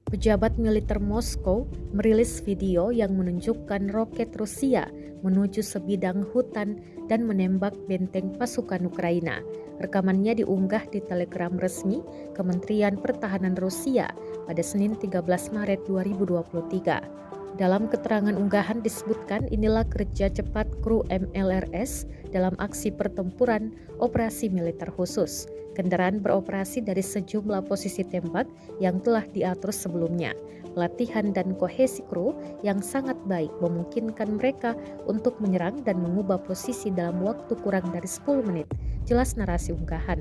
Pejabat militer Moskow merilis video yang menunjukkan roket Rusia menuju sebidang hutan dan menembak benteng pasukan Ukraina. Rekamannya diunggah di Telegram resmi Kementerian Pertahanan Rusia pada Senin 13 Maret 2023. Dalam keterangan unggahan disebutkan inilah kerja cepat kru MLRS dalam aksi pertempuran operasi militer khusus. Kendaraan beroperasi dari sejumlah posisi tembak yang telah diatur sebelumnya. Pelatihan dan kohesi kru yang sangat baik memungkinkan mereka untuk menyerang dan mengubah posisi dalam waktu kurang dari 10 menit, jelas narasi unggahan.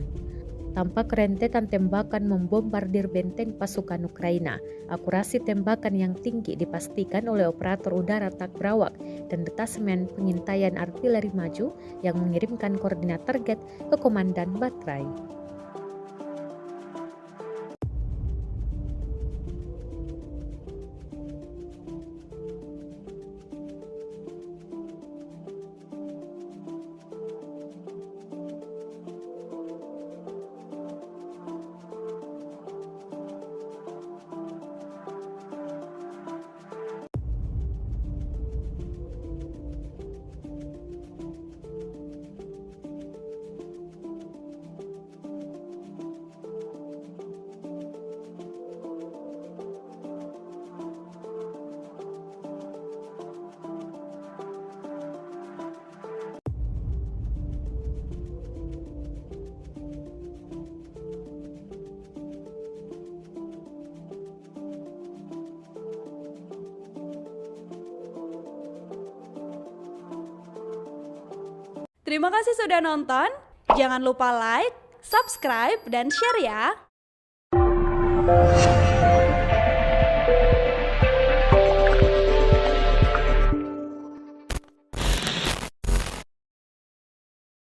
Tampak rentetan tembakan membombardir benteng pasukan Ukraina. Akurasi tembakan yang tinggi dipastikan oleh operator udara tak berawak dan detasemen pengintaian artileri maju yang mengirimkan koordinat target ke Komandan Batrai. Terima kasih sudah nonton. Jangan lupa like, subscribe, dan share ya.